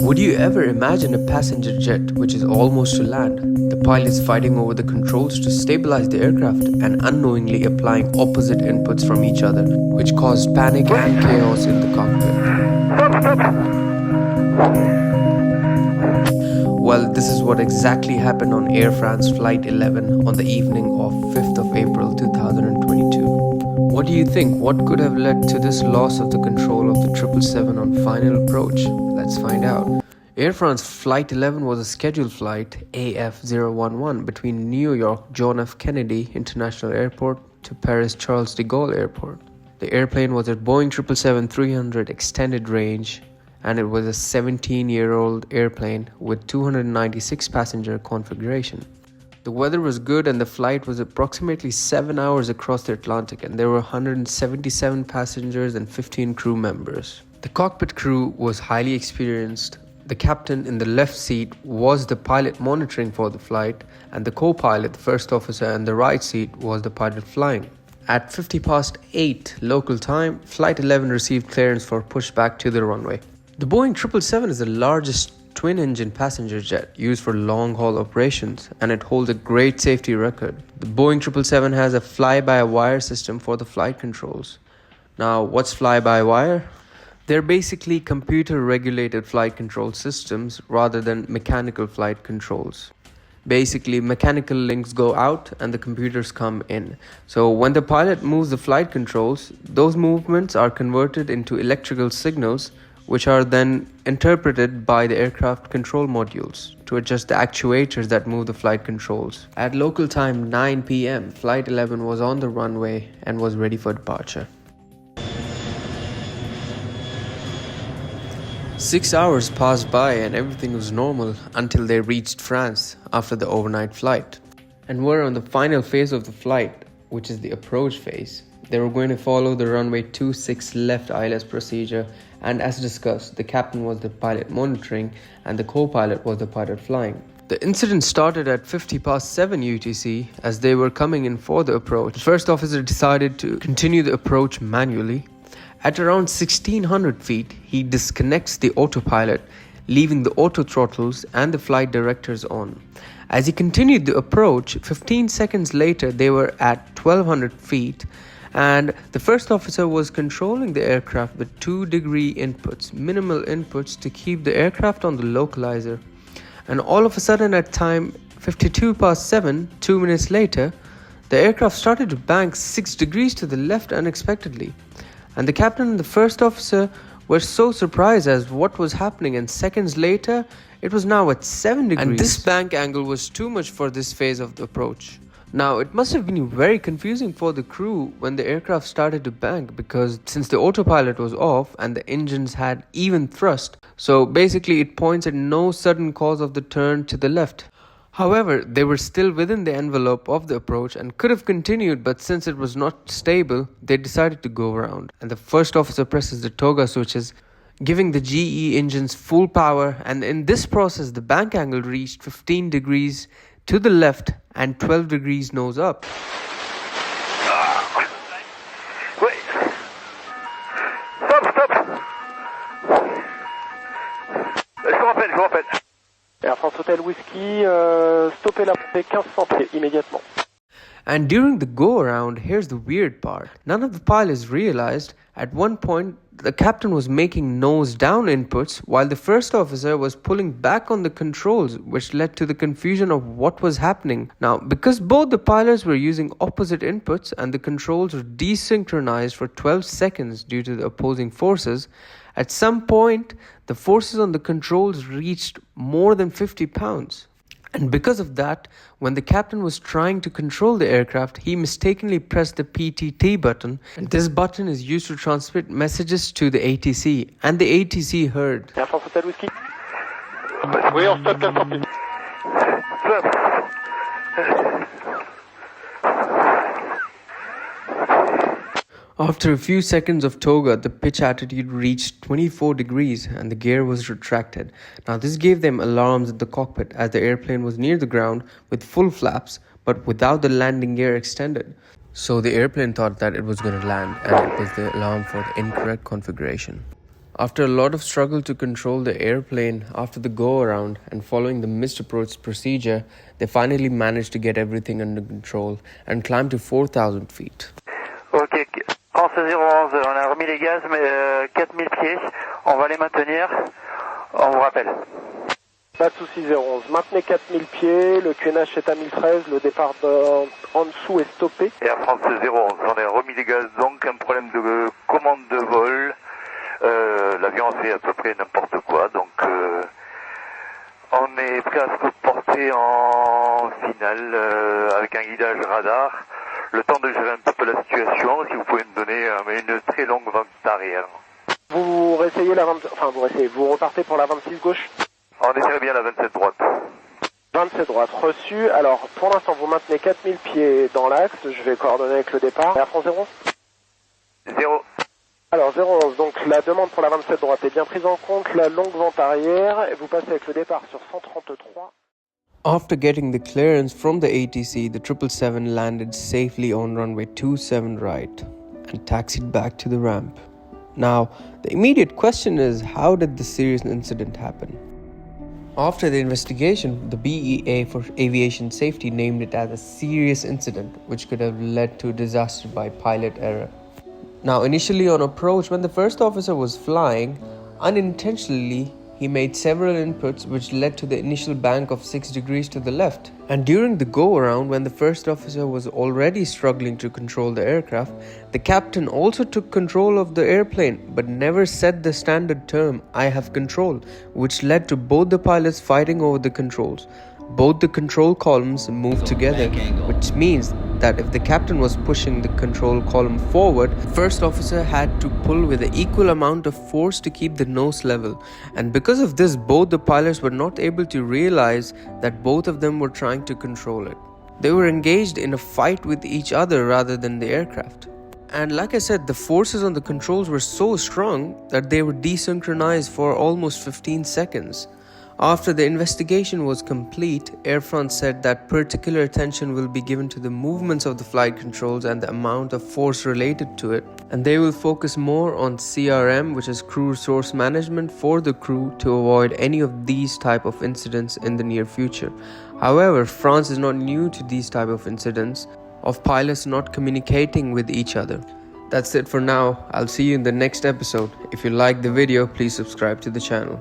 Would you ever imagine a passenger jet which is almost to land, the pilots fighting over the controls to stabilize the aircraft and unknowingly applying opposite inputs from each other, which caused panic and chaos in the cockpit? Well, this is what exactly happened on Air France Flight 11 on the evening of 5th of April 2022. What do you think? What could have led to this loss of the control of the 777 on final approach? Let's find out. Air France Flight 11 was a scheduled flight AF011 between New York John F. Kennedy International Airport to Paris Charles de Gaulle Airport. The airplane was a Boeing 777-300 extended range, and it was a 17-year-old airplane with 296 passenger configuration. The weather was good and the flight was approximately 7 hours across the Atlantic, and there were 177 passengers and 15 crew members. The cockpit crew was highly experienced. The captain in the left seat was the pilot monitoring for the flight, and the co-pilot, the first officer, in the right seat was the pilot flying. At 8:50 local time, Flight 11 received clearance for pushback to the runway. The Boeing 777 is the largest twin-engine passenger jet used for long-haul operations, and it holds a great safety record. The Boeing 777 has a fly-by-wire system for the flight controls. Now, what's fly-by-wire? They're basically computer-regulated flight control systems rather than mechanical flight controls. Basically, mechanical links go out and the computers come in. So when the pilot moves the flight controls, those movements are converted into electrical signals, which are then interpreted by the aircraft control modules to adjust the actuators that move the flight controls. At local time 9 p.m., Flight 11 was on the runway and was ready for departure. 6 hours passed by and everything was normal until they reached France after the overnight flight and were on the final phase of the flight, which is the approach phase. They were going to follow the runway 26 left ILS procedure, and as discussed, the captain was the pilot monitoring and the co-pilot was the pilot flying. The incident started at 7:50 UTC as they were coming in for the approach. The first officer decided to continue the approach manually. At around 1600 feet, he disconnects the autopilot, leaving the auto throttles and the flight directors on. As he continued the approach, 15 seconds later, they were at 1200 feet, and the first officer was controlling the aircraft with 2-degree inputs, minimal inputs, to keep the aircraft on the localizer. And all of a sudden at time 7:52, 2 minutes later, the aircraft started to bank 6 degrees to the left unexpectedly. And the captain and the first officer were so surprised as what was happening, and seconds later, it was now at 7 degrees. And this bank angle was too much for this phase of the approach. Now, it must have been very confusing for the crew when the aircraft started to bank, because since the autopilot was off and the engines had even thrust, so basically it points at no sudden cause of the turn to the left. However, they were still within the envelope of the approach and could have continued, but since it was not stable, they decided to go around. And the first officer presses the toga switches, giving the GE engines full power, and in this process, the bank angle reached 15 degrees to the left and 12 degrees nose up. Wait. Stop. Je vous rappelle. Air France Hotel Whiskey, stoppez la montée 1500 pieds immédiatement. And during the go-around, here's the weird part. None of the pilots realized at one point the captain was making nose-down inputs while the first officer was pulling back on the controls, which led to the confusion of what was happening. Now, because both the pilots were using opposite inputs and the controls were desynchronized for 12 seconds due to the opposing forces, at some point, the forces on the controls reached more than 50 pounds. And because of that, when the captain was trying to control the aircraft, he mistakenly pressed the PTT button. And this button is used to transmit messages to the ATC. And the ATC heard. Air France Hotel Whiskey. Oui, on stop 1500 pieds. After a few seconds of toga, the pitch attitude reached 24 degrees and the gear was retracted. Now this gave them alarms in the cockpit as the airplane was near the ground with full flaps but without the landing gear extended. So the airplane thought that it was going to land, and it was the alarm for the incorrect configuration. After a lot of struggle to control the airplane after the go-around and following the missed approach procedure, they finally managed to get everything under control and climb to 4,000 feet. Ok, France 011, on a remis les gaz, mais 4000 pieds, on va les maintenir, on vous rappelle. Pas de soucis 011, maintenez 4000 pieds, le QNH est à 1013, le départ en dessous est stoppé. Et à France 011, on a remis les gaz, donc un problème de commande de vol. L'avion fait à peu près n'importe quoi, donc on est prêt à se porter en finale avec un guidage radar. Le temps de gérer un peu la situation, si vous pouvez me donner une très longue vente arrière. Vous réessayez vous repartez pour la 26 gauche. On essaierait bien la 27 droite. 27 droite, reçu. Alors, pour l'instant, vous maintenez 4000 pieds dans l'axe. Je vais coordonner avec le départ. Air France 0 0. Alors, 011, donc la demande pour la 27 droite est bien prise en compte. La longue vente arrière, et vous passez avec le départ sur 133. After getting the clearance from the ATC, the 777 landed safely on runway 27 right and taxied back to the ramp. Now, the immediate question is, how did this serious incident happen? After the investigation, the BEA for Aviation Safety named it as a serious incident which could have led to a disaster by pilot error. Now, initially on approach, when the first officer was flying, unintentionally he made several inputs which led to the initial bank of 6 degrees to the left. And during the go-around, when the first officer was already struggling to control the aircraft, the captain also took control of the airplane but never said the standard term, "I have control," which led to both the pilots fighting over the controls. Both the control columns moved together, which means that if the captain was pushing the control column forward, first officer had to pull with an equal amount of force to keep the nose level. And because of this, both the pilots were not able to realize that both of them were trying to control it. They were engaged in a fight with each other rather than the aircraft. And like I said, the forces on the controls were so strong that they were desynchronized for almost 15 seconds. After the investigation was complete, Air France said that particular attention will be given to the movements of the flight controls and the amount of force related to it, and they will focus more on CRM, which is crew resource management, for the crew to avoid any of these type of incidents in the near future. However, France is not new to these type of incidents of pilots not communicating with each other. That's it for now. I'll see you in the next episode. If you like the video, please subscribe to the channel.